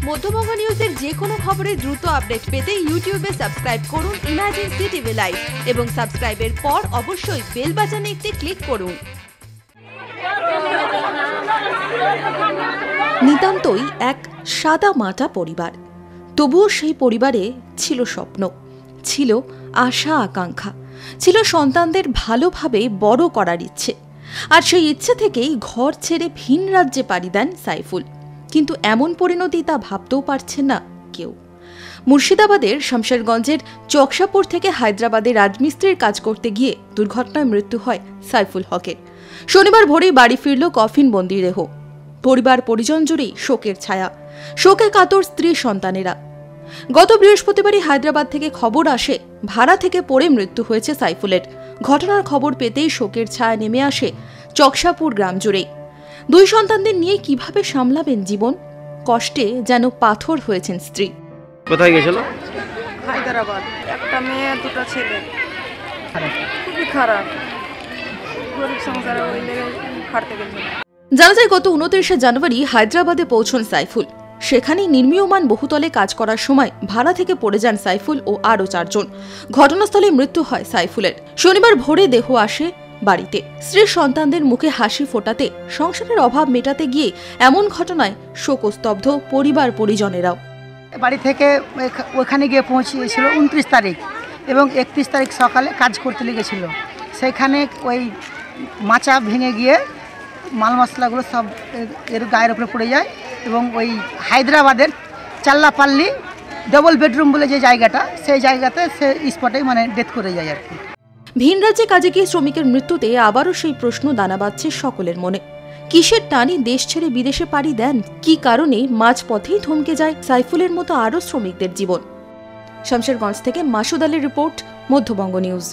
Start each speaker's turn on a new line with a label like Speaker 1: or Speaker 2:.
Speaker 1: মধ্যবঙ্গ নিউজের যে কোনো খবরের দ্রুত আপডেট পেতে ইউটিউবে সাবস্ক্রাইব করুন ইমার্জেন্সি টিভি লাইভ এবং সাবস্ক্রাইবের পর অবশ্যই বেল বাটনে একটি ক্লিক করুন। নিতান্তই এক সাদা মাটা পরিবার, তবুও সেই পরিবারে ছিল স্বপ্ন, ছিল আশা আকাঙ্ক্ষা, ছিল সন্তানদের ভালোভাবে বড় করার ইচ্ছে। আর সেই ইচ্ছে থেকেই ঘর ছেড়ে ভিন রাজ্যে পাড়ি দেন সাইফুল। কিন্তু এমন পরিণতি তা ভাবতেও পারছেন না কেউ। মুর্শিদাবাদের শামশেরগঞ্জের চকসাপুর থেকে হায়দ্রাবাদে রাজমিস্ত্রির কাজ করতে গিয়ে দুর্ঘটনায় মৃত্যু হয় সাইফুল হকের। শনিবার ভোরেই বাড়ি ফিরল কফিনবন্দি দেহ। পরিবার পরিজন জুড়েই শোকের ছায়া, শোকে কাতর স্ত্রী সন্তানেরা। গত বৃহস্পতিবারই হায়দ্রাবাদ থেকে খবর আসে ভাড়া থেকে পড়ে মৃত্যু হয়েছে সাইফুলের। ঘটনার খবর পেতেই শোকের ছায়া নেমে আসে চকসাপুর গ্রাম জুড়েই। দুই সন্তানদের নিয়ে কিভাবে সামলাবেন জীবন? কষ্টে যেন পাথর হয়েছেন স্ত্রী।
Speaker 2: কোথায় গেছিল?
Speaker 3: হায়দ্রাবাদ। একটা মেয়ে, দুটো ছেলে। খুবই খারাপ, গরিব সংসারে ওই লেগে খাটতে গেছিল।
Speaker 1: জানা যায় গত 29শে জানুয়ারি হায়দ্রাবাদে পৌঁছন সাইফুল। সেখানেই নির্মীয়মান বহুতলে কাজ করার সময় ভাড়া থেকে পড়ে যান সাইফুল ও আরও 4 জন। ঘটনাস্থলে মৃত্যু হয় সাইফুলের। শনিবার ভোরে দেহ আসে বাড়িতে। স্ত্রীর সন্তানদের মুখে হাসি ফোটাতে, সংসারের অভাব মেটাতে গিয়ে এমন ঘটনায় শোকস্তব্ধ পরিবার পরিজনেরাও।
Speaker 4: বাড়ি থেকে ওখানে গিয়ে পৌঁছিয়েছিল 29 তারিখ এবং 31 তারিখ সকালে কাজ করতে লেগেছিল। সেখানে ওই মাচা ভেঙে গিয়ে মাল মশলাগুলো সব এর গায়ের উপরে পড়ে যায় এবং ওই হায়দ্রাবাদের চাল্লাপাল্লি ডবল বেডরুম বলে যে জায়গাটা, সেই জায়গাতে সে স্পটেই ডেথ করে যায় আর কি।
Speaker 1: ভিন রাজ্যে কাজে গিয়ে শ্রমিকের মৃত্যুতে আবারও সেই প্রশ্ন দানা বাঁধছে সকলের মনে। কিসের টানে দেশ ছেড়ে বিদেশে পাড়ি দেন? কি কারণে মাঝপথেই থমকে যায় সাইফুলের মতো আরও শ্রমিকদের জীবন? শামশেরগঞ্জ থেকে মাসুদ আলীর রিপোর্ট, মধ্যবঙ্গ নিউজ।